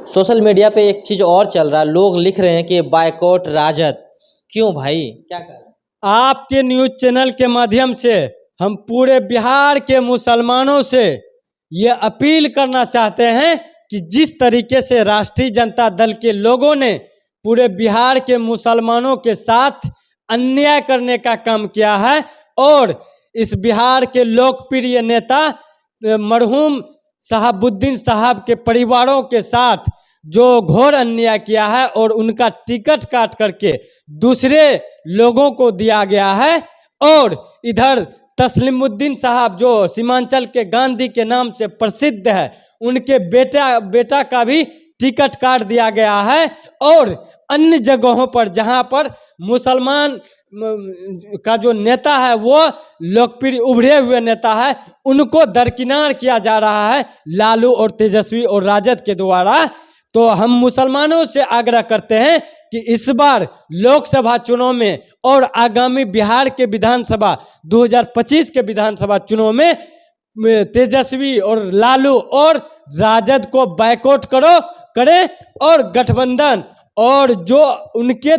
Social media पे एक चीज और चल रहा है, लोग लिख रहे हैं कि बायकॉट राजद। क्यों भाई, क्या कर? आपके न्यूज चैनल के माध्यम से हम पूरे बिहार के मुसलमानों से ये अपील करना चाहते हैं कि जिस तरीके से राष्ट्रीय जनता दल के लोगों ने पूरे बिहार के मुसलमानों के साथ अन्याय करने का काम किया है और इस बिहार के लोकप्रिय नेता मरहूम शहाबुद्दीन साहब के परिवारों के साथ जो घोर अन्याय किया है और उनका टिकट काट करके दूसरे लोगों को दिया गया है, और इधर तस्लीमुद्दीन साहब जो सीमांचल के गांधी के नाम से प्रसिद्ध है, उनके बेटा का भी टिकट काट दिया गया है। और अन्य जगहों पर जहां पर मुसलमान का जो नेता है वो लोकप्रिय उभरे हुए नेता है, उनको दरकिनार किया जा रहा है लालू और तेजस्वी और राजद के द्वारा। तो हम मुसलमानों से आग्रह करते हैं कि इस बार लोकसभा चुनाव में और आगामी बिहार के विधानसभा 2025 के विधानसभा चुनाव में तेजस्वी और लालू और राजद को बायकॉट करें और गठबंधन और जो उनके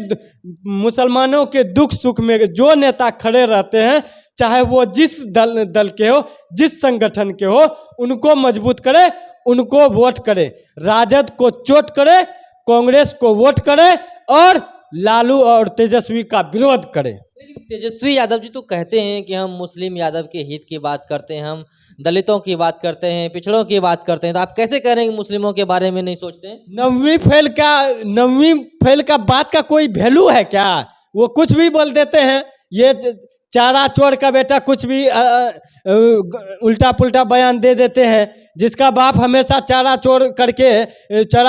मुसलमानों के दुख सुख में जो नेता खड़े रहते हैं, चाहे वो जिस दल के हो, जिस संगठन के हो, उनको मजबूत करे, उनको वोट करे, राजद को चोट करे, कांग्रेस को वोट करे और लालू और तेजस्वी का विरोध करे। लेकिन तेजस्वी यादव जी तो कहते हैं कि हम मुस्लिम यादव के हित की बात करते हैं, हम दलितों की बात करते हैं, पिछड़ों की बात करते हैं, तो आप कैसे कह रहे हैं कि मुस्लिमों के बारे में नहीं सोचते हैं? नवीं फेल का बात का कोई वैल्यू है क्या? वो कुछ भी बोल देते हैं। ये चारा चोर का बेटा कुछ भी उल्टा पुल्टा बयान दे देते हैं, जिसका बाप हमेशा चारा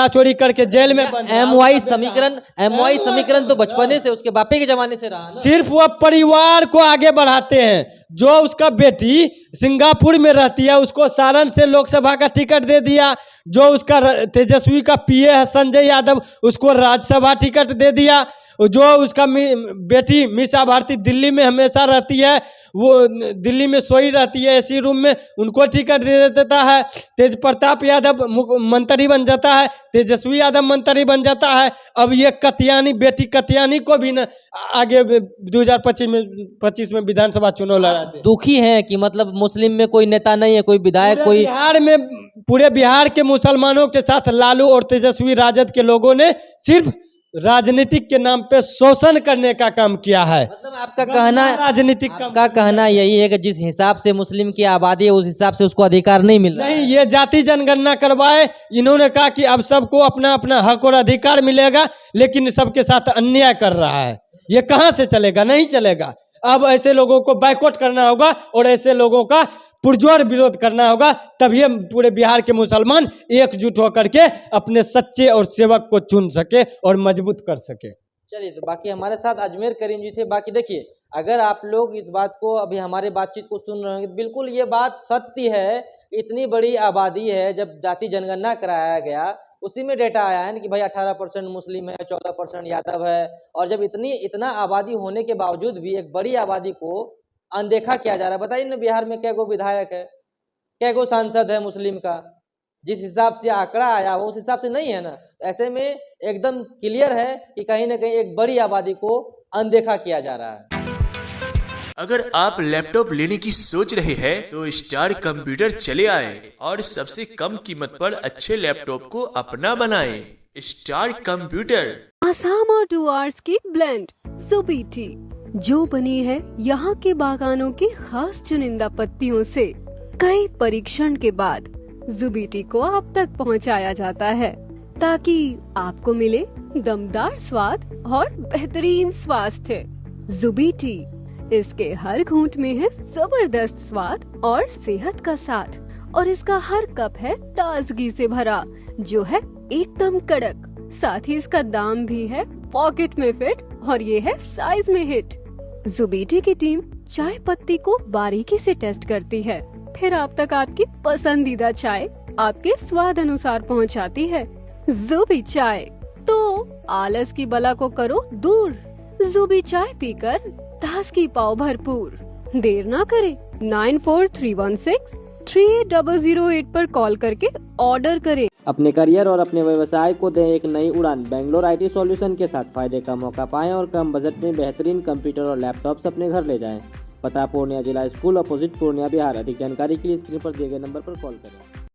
चोरी करके जेल में बंद। एमवाई समीकरण तो बचपने से उसके बापे के जमाने से रहा ना। सिर्फ वो परिवार को आगे बढ़ाते हैं। जो उसका बेटी सिंगापुर में रहती है, उसको सारण से लोकसभा का टिकट दे दिया। जो उसका तेजस्वी का पीए है संजय यादव, उसको राज्यसभा टिकट दे दिया। जो उसका बेटी मीसा भारती दिल्ली में हमेशा रहती है, वो दिल्ली में सोई रहती है एसी रूम में, उनको टिकट दे देता है। तेज प्रताप यादव मंत्री बन जाता है, तेजस्वी यादव मंत्री बन जाता है। अब ये बेटी कतियानी को भी न आगे 2025 में विधानसभा चुनाव लड़ा दे। दुखी हैं कि मतलब मुस्लिम में कोई नेता नहीं है, कोई विधायक, कोई पूरे बिहार के मुसलमानों के साथ लालू और तेजस्वी राजद के लोगों ने सिर्फ राजनीतिक के नाम पे शोषण करने का काम किया है। मतलब आपका कहना यही है कि जिस हिसाब से मुस्लिम की आबादी है, उस हिसाब से उसको अधिकार नहीं मिल रहा है। नहीं, ये जाति जनगणना करवाए, इन्होंने कहा कि अब सबको अपना अपना हक और अधिकार मिलेगा, लेकिन सबके साथ अन्याय कर रहा है। ये कहां से चलेगा? नहीं चलेगा। अब ऐसे लोगों को बायकॉट करना होगा और ऐसे लोगों का पुरजोर विरोध करना होगा, तभी हम पूरे बिहार के मुसलमान एकजुट होकर के अपने सच्चे और सेवक को चुन सके और मजबूत कर सके। चलिए, तो बाकी हमारे साथ अजमेर करीम जी थे। बाकी देखिए, अगर आप लोग इस बात को अभी हमारे बातचीत को सुन रहे हैं, बिल्कुल ये बात सत्य है। इतनी बड़ी आबादी है, जब जाति जनगणना कराया गया उसी में डेटा आया है कि भाई 18% मुस्लिम है, 14% यादव है, और जब इतना आबादी होने के बावजूद भी एक बड़ी आबादी को अनदेखा किया जा रहा है। बताइए ना, बिहार में कै गो विधायक है, कै गो सांसद है मुस्लिम का? जिस हिसाब से आंकड़ा आया वो उस हिसाब से नहीं है ना। ऐसे में एकदम क्लियर है कि कहीं ना कहीं एक बड़ी आबादी को अनदेखा किया जा रहा है। अगर आप लैपटॉप लेने की सोच रहे हैं तो स्टार कंप्यूटर चले आए और सबसे कम कीमत पर अच्छे लैपटॉप को अपना बनाएं। स्टार कंप्यूटर आसाम और डुआर्स की ब्लेंड सुबीटी, जो बनी है यहाँ के बागानों की खास चुनिंदा पत्तियों से। कई परीक्षण के बाद जुबीटी को आप तक पहुँचाया जाता है, ताकि आपको मिले दमदार स्वाद और बेहतरीन स्वास्थ्य। जुबीटी, इसके हर घूंट में है जबरदस्त स्वाद और सेहत का साथ, और इसका हर कप है ताजगी से भरा, जो है एकदम कड़क। साथ ही इसका दाम भी है पॉकेट में फिट, और ये है साइज में हिट। जुबीटी की टीम चाय पत्ती को बारीकी से टेस्ट करती है, फिर आप तक आपकी पसंदीदा चाय आपके स्वाद अनुसार पहुंचाती है। जुबी चाय, तो आलस की बला को करो दूर। जुबी चाय पीकर ताजगी पाओ भरपूर। देर ना करें, 9431638008 पर कॉल करके ऑर्डर करें। अपने करियर और अपने व्यवसाय को दें एक नई उड़ान। बेंगलोर आईटी सॉल्यूशन के साथ फायदे का मौका पाएं और कम बजट में बेहतरीन कंप्यूटर और लैपटॉप्स अपने घर ले जाएं। पता पूर्णिया जिला स्कूल अपोजिट पूर्णिया बिहार। अधिक जानकारी के लिए स्क्रीन पर दिए गए नंबर पर कॉल करें।